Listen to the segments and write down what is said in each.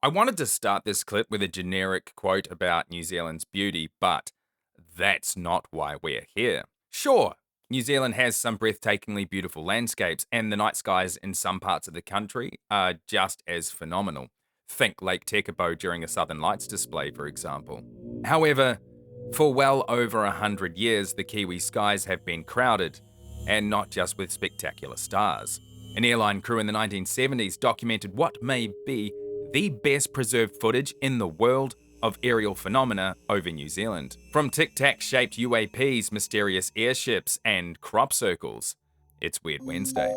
I wanted to start this clip with a generic quote about New Zealand's beauty, but that's not why we're here. Sure, New Zealand has some breathtakingly beautiful landscapes, and the night skies in some parts of the country are just as phenomenal. Think Lake Tekapo during a Southern Lights display, for example. However, for well over 100 years, the Kiwi skies have been crowded, and not just with spectacular stars. An airline crew in the 1970s documented what may be the best preserved footage in the world of aerial phenomena over New Zealand. From tic-tac shaped UAPs, mysterious airships, and crop circles. It's Weird Wednesday.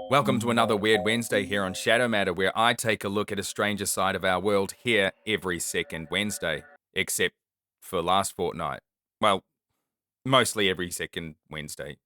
Welcome to another Weird Wednesday here on Shadow Matter, where I take a look at a stranger side of our world here every second Wednesday, except for last fortnight. Well, mostly every second Wednesday.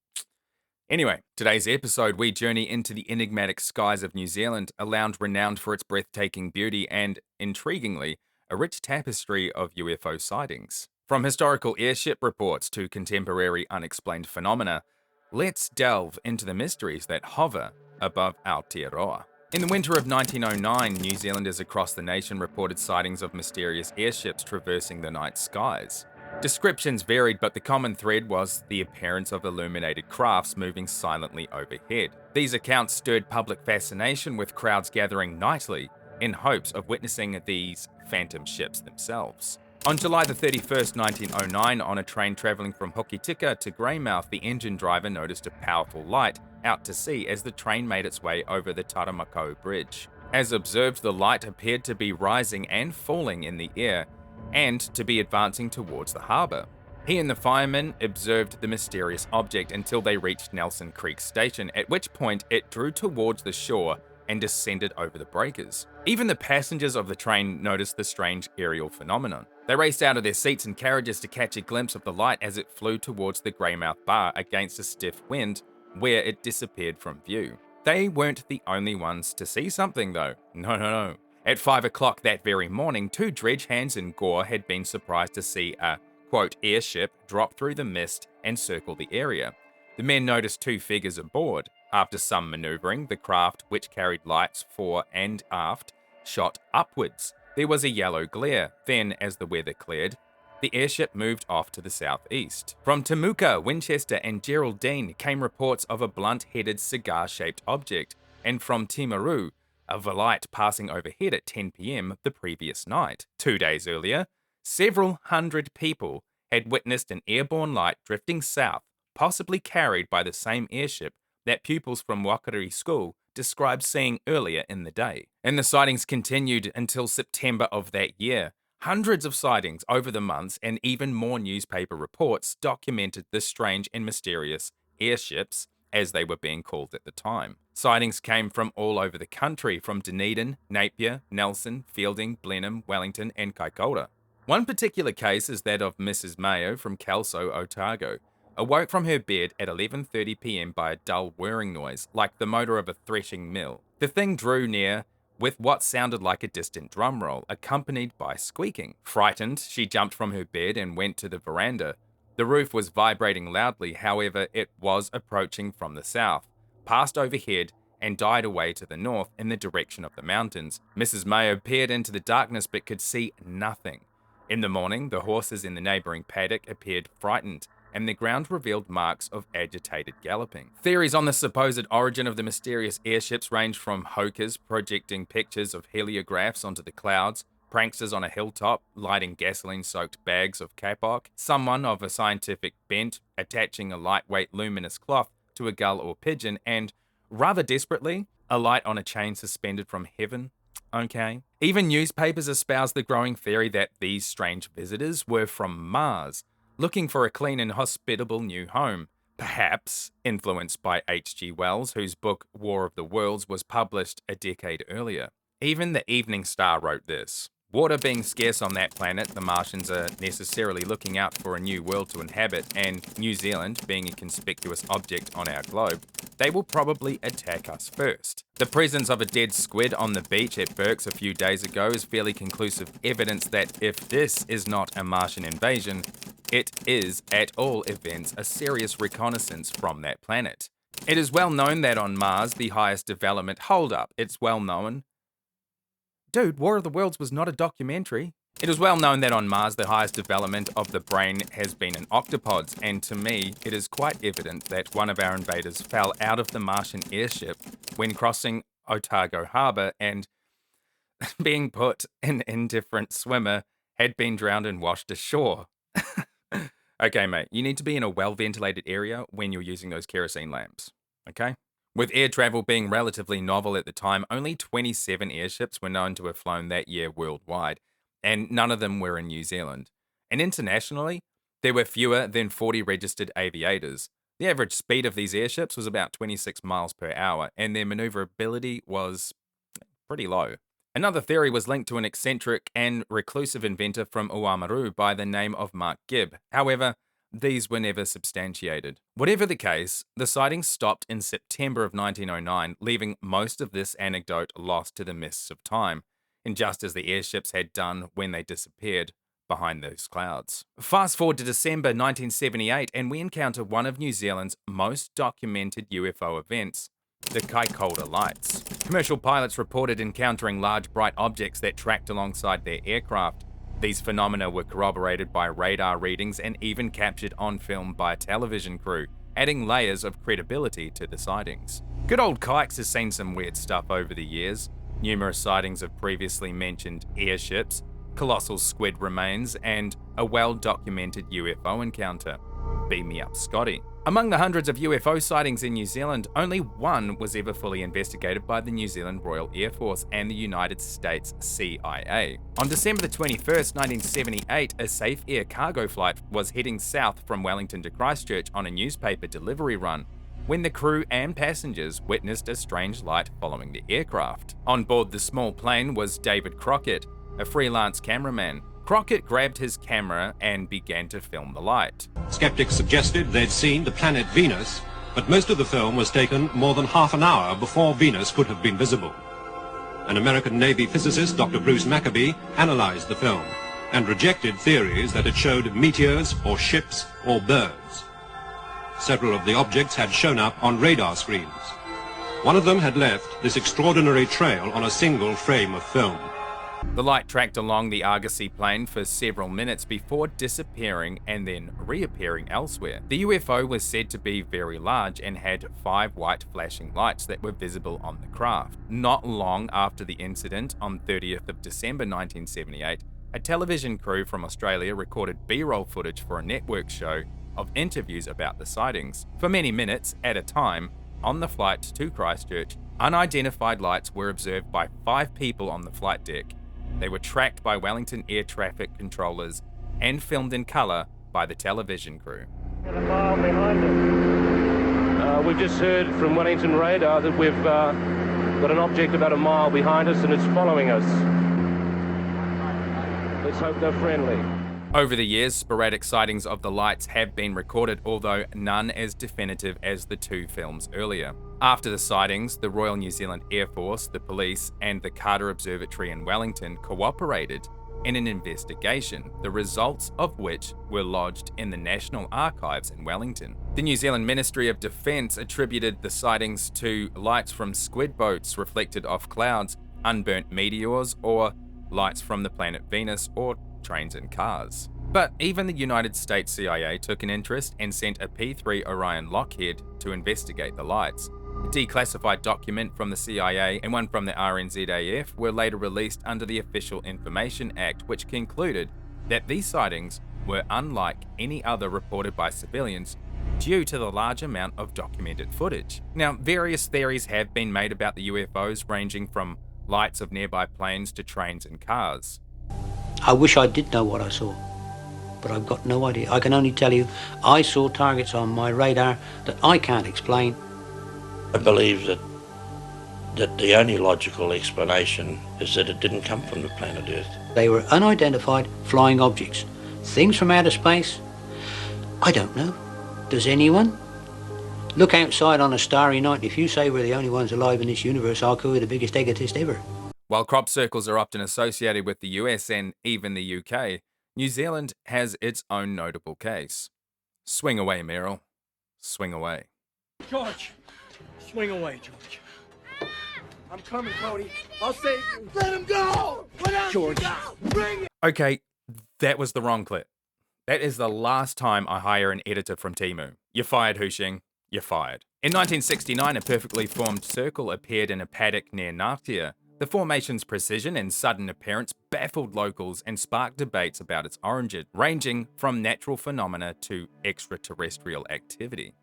Anyway, today's episode, we journey into the enigmatic skies of New Zealand, a land renowned for its breathtaking beauty and, intriguingly, a rich tapestry of UFO sightings. From historical airship reports to contemporary unexplained phenomena, let's delve into the mysteries that hover above Aotearoa. In the winter of 1909, New Zealanders across the nation reported sightings of mysterious airships traversing the night skies. Descriptions varied, but the common thread was the appearance of illuminated crafts moving silently overhead. These accounts stirred public fascination, with crowds gathering nightly in hopes of witnessing these phantom ships themselves. On July the 31st, 1909, on a train travelling from Hokitika to Greymouth, the engine driver noticed a powerful light out to sea as the train made its way over the Taramakau Bridge. As observed, the light appeared to be rising and falling in the air, and to be advancing towards the harbour. He and the firemen observed the mysterious object until they reached Nelson Creek Station, at which point it drew towards the shore and descended over the breakers. Even the passengers of the train noticed the strange aerial phenomenon. They raced out of their seats and carriages to catch a glimpse of the light as it flew towards the Greymouth bar against a stiff wind, where it disappeared from view. They weren't the only ones to see something, though. No. At 5 o'clock that very morning, two dredge hands in Gore had been surprised to see a, quote, airship drop through the mist and circle the area. The men noticed two figures aboard. After some maneuvering, the craft, which carried lights fore and aft, shot upwards. There was a yellow glare. Then, as the weather cleared, the airship moved off to the southeast. From Manuka, Winchester, and Geraldine came reports of a blunt-headed cigar-shaped object, and from Timaru, of a light passing overhead at 10 p.m. the previous night. 2 days earlier, several hundred people had witnessed an airborne light drifting south, possibly carried by the same airship that pupils from Wakariri School described seeing earlier in the day. And the sightings continued until September of that year. Hundreds of sightings over the months and even more newspaper reports documented the strange and mysterious airships, as they were being called at the time. Sightings came from all over the country, from Dunedin, Napier, Nelson, Fielding, Blenheim, Wellington, and Kaikoura. One particular case is that of Mrs. Mayo from Kelso, Otago, awoke from her bed at 11:30 p.m. by a dull whirring noise, like the motor of a threshing mill. The thing drew near with what sounded like a distant drum roll, accompanied by squeaking. Frightened, she jumped from her bed and went to the veranda. The roof was vibrating loudly, however, it was approaching from the south, passed overhead, and died away to the north in the direction of the mountains. Mrs. Mayo peered into the darkness but could see nothing. In the morning, the horses in the neighbouring paddock appeared frightened, and the ground revealed marks of agitated galloping. Theories on the supposed origin of the mysterious airships range from hokers projecting pictures of heliographs onto the clouds, pranksters on a hilltop lighting gasoline-soaked bags of kapok, someone of a scientific bent attaching a lightweight luminous cloth to a gull or pigeon, and, rather desperately, a light on a chain suspended from heaven. Okay. Even newspapers espouse the growing theory that these strange visitors were from Mars, looking for a clean and hospitable new home, perhaps influenced by H.G. Wells, whose book War of the Worlds was published a decade earlier. Even the Evening Star wrote this: water being scarce on that planet, the Martians are necessarily looking out for a new world to inhabit, and New Zealand, being a conspicuous object on our globe, they will probably attack us first. The presence of a dead squid on the beach at Berks a few days ago is fairly conclusive evidence that if this is not a Martian invasion, it is, at all events, a serious reconnaissance from that planet. It is well known that on Mars, the highest development. Hold up, it's well known. Dude, War of the Worlds was not a documentary. It is well known that on Mars, the highest development of the brain has been in octopods, and to me, it is quite evident that one of our invaders fell out of the Martian airship when crossing Otago Harbour and, being put an indifferent swimmer, had been drowned and washed ashore. Okay, mate, you need to be in a well-ventilated area when you're using those kerosene lamps, okay? With air travel being relatively novel at the time, only 27 airships were known to have flown that year worldwide, and none of them were in New Zealand. And internationally, there were fewer than 40 registered aviators. The average speed of these airships was about 26 miles per hour, and their maneuverability was pretty low. Another theory was linked to an eccentric and reclusive inventor from Oamaru by the name of Mark Gibb. However, these were never substantiated. Whatever the case, the sightings stopped in September of 1909, leaving most of this anecdote lost to the mists of time, and just as the airships had done when they disappeared behind those clouds. Fast forward to December 1978, and we encounter one of New Zealand's most documented UFO events, the Kaikoura lights. Commercial pilots reported encountering large bright objects that tracked alongside their aircraft. These phenomena were corroborated by radar readings and even captured on film by a television crew, adding layers of credibility to the sightings. Good old Kikes has seen some weird stuff over the years. Numerous sightings of previously mentioned airships, colossal squid remains, and a well-documented UFO encounter. Beam me up, Scotty. Among the hundreds of UFO sightings in New Zealand, only one was ever fully investigated by the New Zealand Royal Air Force and the United States CIA. On December the 21st, 1978, a Safe Air cargo flight was heading south from Wellington to Christchurch on a newspaper delivery run, when the crew and passengers witnessed a strange light following the aircraft. On board the small plane was David Crockett, a freelance cameraman. Crockett grabbed his camera and began to film the light. Skeptics suggested they'd seen the planet Venus, but most of the film was taken more than half an hour before Venus could have been visible. An American Navy physicist, Dr. Bruce Maccabee, analyzed the film and rejected theories that it showed meteors or ships or birds. Several of the objects had shown up on radar screens. One of them had left this extraordinary trail on a single frame of film. The light tracked along the Argosy plain for several minutes before disappearing and then reappearing elsewhere. The UFO was said to be very large and had 5 white flashing lights that were visible on the craft. Not long after the incident, on 30th of December 1978, a television crew from Australia recorded B-roll footage for a network show of interviews about the sightings. For many minutes at a time, on the flight to Christchurch, unidentified lights were observed by 5 people on the flight deck. They were tracked by Wellington air traffic controllers and filmed in colour by the television crew. A mile behind us. We've just heard from Wellington radar that we've got an object about a mile behind us and it's following us. Let's hope they're friendly. Over the years, sporadic sightings of the lights have been recorded, although none as definitive as the 2 films earlier. After the sightings, the Royal New Zealand Air Force, the police, and the Carter Observatory in Wellington cooperated in an investigation, the results of which were lodged in the National Archives in Wellington. The New Zealand Ministry of Defence attributed the sightings to lights from squid boats reflected off clouds, unburnt meteors, or lights from the planet Venus, or trains and cars. But even the United States CIA took an interest and sent a P-3 Orion Lockheed to investigate the lights. A declassified document from the CIA and one from the RNZAF were later released under the Official Information Act, which concluded that these sightings were unlike any other reported by civilians due to the large amount of documented footage. Now, various theories have been made about the UFOs, ranging from lights of nearby planes to trains and cars. I wish I did know what I saw, but I've got no idea. I can only tell you I saw targets on my radar that I can't explain. I believe that the only logical explanation is that it didn't come from the planet Earth. They were unidentified flying objects. Things from outer space? I don't know. Does anyone? Look outside on a starry night. If you say we're the only ones alive in this universe, I'll call you the biggest egotist ever. While crop circles are often associated with the US and even the UK, New Zealand has its own notable case. Swing away, Meryl. Swing away. George, Swing away, George. I'm coming, Cody. I'll save you. Let him go! What else George. Bring it! Okay, that was the wrong clip. That is the last time I hire an editor from Temu. You're fired, Hushing. You're fired. In 1969, a perfectly formed circle appeared in a paddock near Ngatea. The formation's precision and sudden appearance baffled locals and sparked debates about its origin, ranging from natural phenomena to extraterrestrial activity.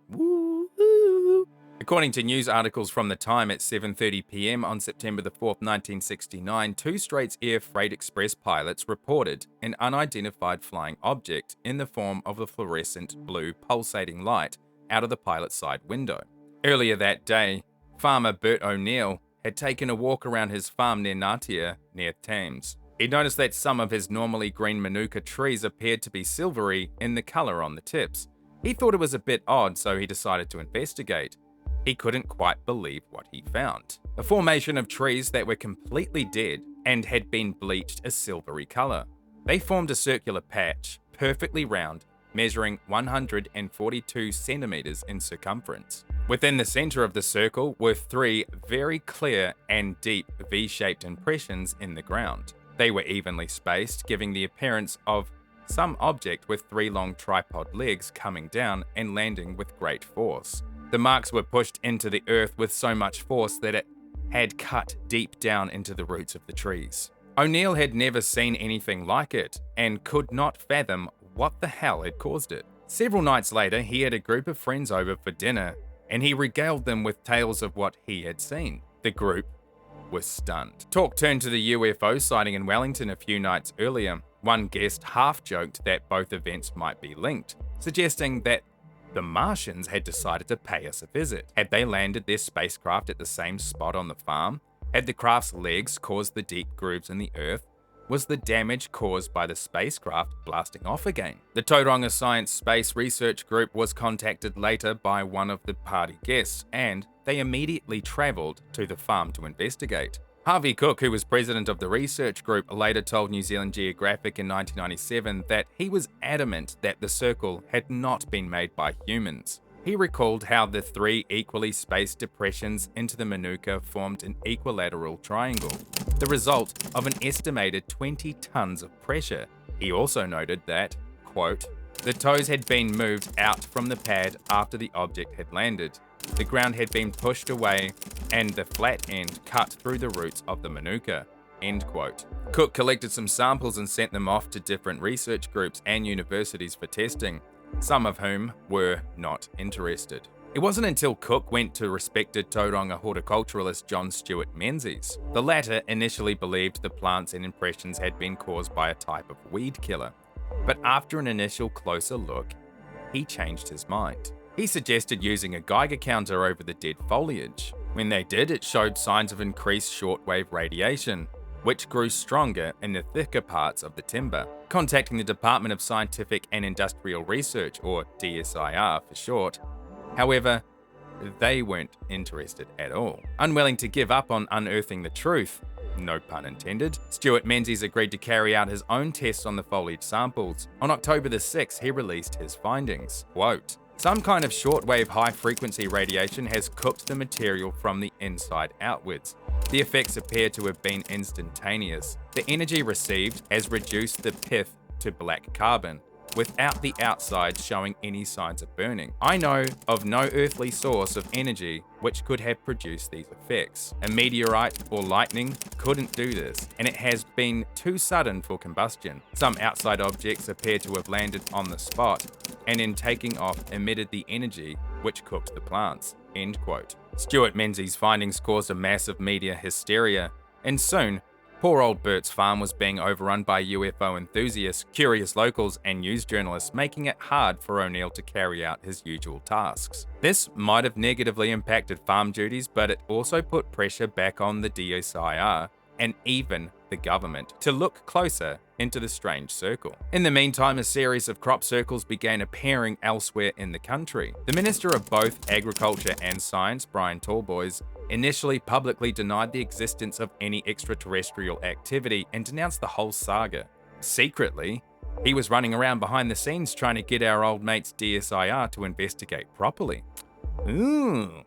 Woo-hoo. According to news articles from the time, at 7:30 p.m. on September the 4th, 1969, two Straits Air Freight Express pilots reported an unidentified flying object in the form of a fluorescent blue pulsating light out of the pilot's side window. Earlier that day, farmer Bert O'Neill had taken a walk around his farm near Ngatea, near Thames. He noticed that some of his normally green Manuka trees appeared to be silvery in the colour on the tips. He thought it was a bit odd, so he decided to investigate. He couldn't quite believe what he found. A formation of trees that were completely dead and had been bleached a silvery colour. They formed a circular patch, perfectly round, measuring 142 centimeters in circumference. Within the center of the circle were three very clear and deep V-shaped impressions in the ground. They were evenly spaced, giving the appearance of some object with three long tripod legs coming down and landing with great force. The marks were pushed into the earth with so much force that it had cut deep down into the roots of the trees. O'Neill had never seen anything like it and could not fathom what the hell had caused it. Several nights later, he had a group of friends over for dinner, and he regaled them with tales of what he had seen. The group was stunned. Talk turned to the UFO sighting in Wellington a few nights earlier. One guest half-joked that both events might be linked, suggesting that the Martians had decided to pay us a visit. Had they landed their spacecraft at the same spot on the farm? Had the craft's legs caused the deep grooves in the earth? Was the damage caused by the spacecraft blasting off again? The Tauranga Science Space Research Group was contacted later by one of the party guests, and they immediately travelled to the farm to investigate. Harvey Cook, who was president of the research group, later told New Zealand Geographic in 1997 that he was adamant that the circle had not been made by humans. He recalled how the three equally spaced depressions into the Manuka formed an equilateral triangle, the result of an estimated 20 tons of pressure. He also noted that, quote, the toes had been moved out from the pad after the object had landed. The ground had been pushed away and the flat end cut through the roots of the Manuka, end quote. Cook collected some samples and sent them off to different research groups and universities for testing, some of whom were not interested. It wasn't until Cook went to respected Tauranga horticulturalist John Stuart Menzies. The latter initially believed the plants and impressions had been caused by a type of weed killer, but after an initial closer look, he changed his mind. He suggested using a Geiger counter over the dead foliage. When they did, it showed signs of increased shortwave radiation, which grew stronger in the thicker parts of the timber. Contacting the Department of Scientific and Industrial Research, or DSIR for short, however, they weren't interested at all. Unwilling to give up on unearthing the truth, no pun intended, Stuart Menzies agreed to carry out his own tests on the foliage samples. On October the 6th, he released his findings. Quote, some kind of shortwave high-frequency radiation has cooked the material from the inside outwards. The effects appear to have been instantaneous. The energy received has reduced the pith to black carbon, without the outside showing any signs of burning. I know of no earthly source of energy which could have produced these effects. A meteorite or lightning couldn't do this, and it has been too sudden for combustion. Some outside objects appear to have landed on the spot, and in taking off emitted the energy which cooked the plants. End quote. Stuart Menzies' findings caused a massive media hysteria, and soon, poor old Bert's farm was being overrun by UFO enthusiasts, curious locals, and news journalists, making it hard for O'Neill to carry out his usual tasks. This might have negatively impacted farm duties, but it also put pressure back on the DSIR and even the government to look closer into the strange circle. In the meantime, a series of crop circles began appearing elsewhere in the country. The Minister of both Agriculture and Science, Brian Tallboys, initially publicly denied the existence of any extraterrestrial activity and denounced the whole saga. Secretly, he was running around behind the scenes trying to get our old mates DSIR to investigate properly. Ooh,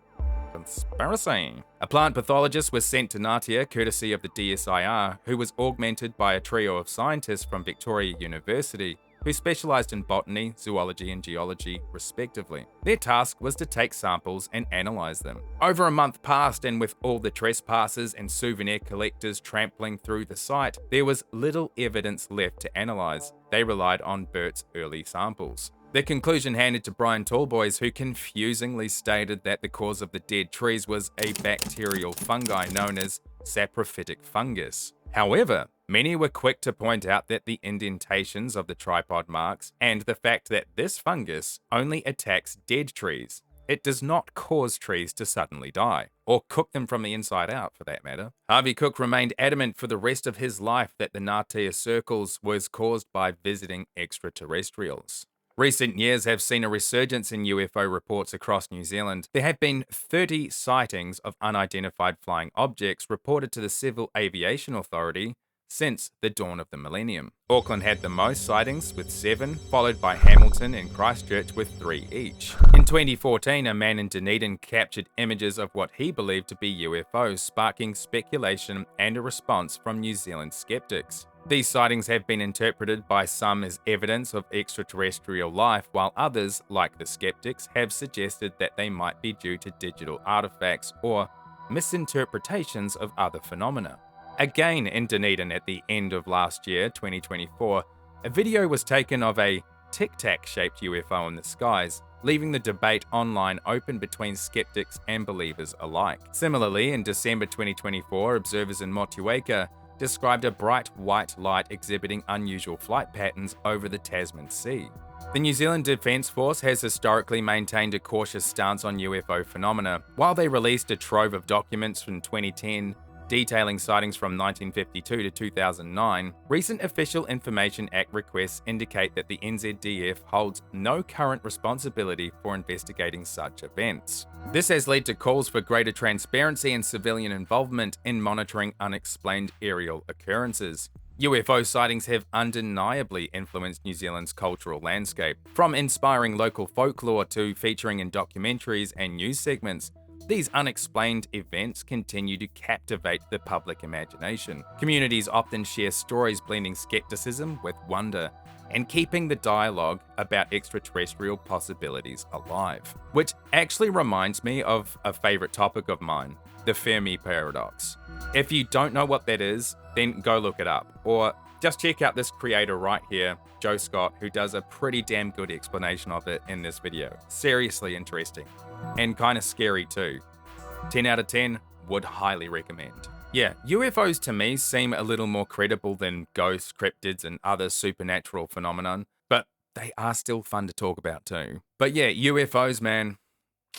conspiracy. A plant pathologist was sent to Ngatea courtesy of the DSIR, who was augmented by a trio of scientists from Victoria University, who specialised in botany, zoology and geology, respectively. Their task was to take samples and analyse them. Over a month passed, and with all the trespassers and souvenir collectors trampling through the site, there was little evidence left to analyse. They relied on Bert's early samples. The conclusion handed to Brian Tallboys, who confusingly stated that the cause of the dead trees was a bacterial fungi known as saprophytic fungus. However, many were quick to point out that the indentations of the tripod marks and the fact that this fungus only attacks dead trees. It does not cause trees to suddenly die, or cook them from the inside out for that matter. Harvey Cook remained adamant for the rest of his life that the Ngatea circles was caused by visiting extraterrestrials. Recent years have seen a resurgence in UFO reports across New Zealand. There have been 30 sightings of unidentified flying objects reported to the Civil Aviation Authority since the dawn of the millennium. Auckland had the most sightings with 7, followed by Hamilton and Christchurch with 3 each. In 2014, a man in Dunedin captured images of what he believed to be UFOs, sparking speculation and a response from New Zealand skeptics. These sightings have been interpreted by some as evidence of extraterrestrial life, while others, like the skeptics, have suggested that they might be due to digital artifacts or misinterpretations of other phenomena. Again in Dunedin at the end of last year, 2024, a video was taken of a tic-tac-shaped UFO in the skies, leaving the debate online open between skeptics and believers alike. Similarly, in December 2024, observers in Motueka described a bright white light exhibiting unusual flight patterns over the Tasman Sea. The New Zealand Defence Force has historically maintained a cautious stance on UFO phenomena. While they released a trove of documents from 2010 detailing sightings from 1952 to 2009, recent Official Information Act requests indicate that the NZDF holds no current responsibility for investigating such events. This has led to calls for greater transparency and civilian involvement in monitoring unexplained aerial occurrences. UFO sightings have undeniably influenced New Zealand's cultural landscape. From inspiring local folklore to featuring in documentaries and news segments, these unexplained events continue to captivate the public imagination. Communities often share stories blending skepticism with wonder and keeping the dialogue about extraterrestrial possibilities alive. Which actually reminds me of a favorite topic of mine, the Fermi paradox. If you don't know what that is, then go look it up. Or just check out this creator right here, Joe Scott, who does a pretty damn good explanation of it in this video. Seriously interesting. And kind of scary too. 10 out of 10, would highly recommend. Yeah, UFOs to me seem a little more credible than ghosts, cryptids, and other supernatural phenomenon, but they are still fun to talk about too. But yeah, UFOs, man,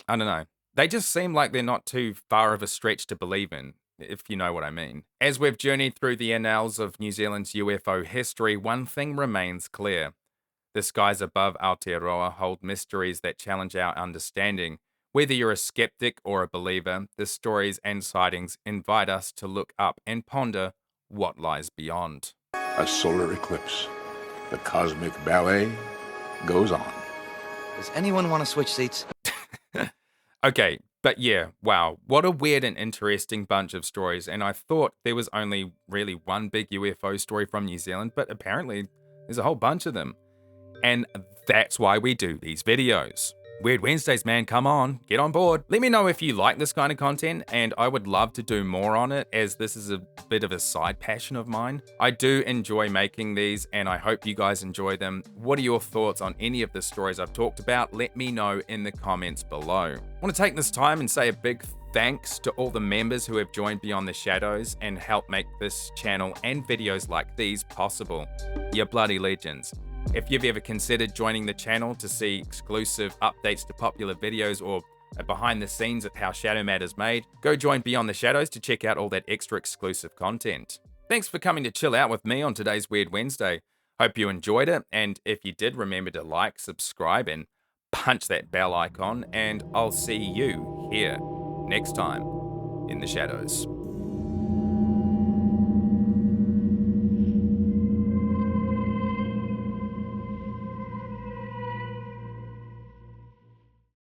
I don't know. They just seem like they're not too far of a stretch to believe in, if you know what I mean. As we've journeyed through the annals of New Zealand's UFO history, one thing remains clear. The skies above Aotearoa hold mysteries that challenge our understanding. Whether you're a skeptic or a believer, the stories and sightings invite us to look up and ponder what lies beyond. A solar eclipse. The cosmic ballet goes on. Does anyone want to switch seats? Okay, but yeah, wow, what a weird and interesting bunch of stories, and I thought there was only really one big UFO story from New Zealand, but apparently there's a whole bunch of them. And that's why we do these videos. Weird Wednesdays, man, come on, get on board. Let me know if you like this kind of content, and I would love to do more on it, as this is a bit of a side passion of mine. I do enjoy making these, and I hope you guys enjoy them. What are your thoughts on any of the stories I've talked about? Let me know in the comments below. I want to take this time and say a big thanks to all the members who have joined Beyond the Shadows and helped make this channel and videos like these possible. You're bloody legends. If you've ever considered joining the channel to see exclusive updates to popular videos or a behind the scenes of how Shadow Matter is made, go join Beyond the Shadows to check out all that extra exclusive content. Thanks for coming to chill out with me on today's Weird Wednesday. Hope you enjoyed it, and if you did, remember to like, subscribe, and punch that bell icon, and I'll see you here next time in the shadows.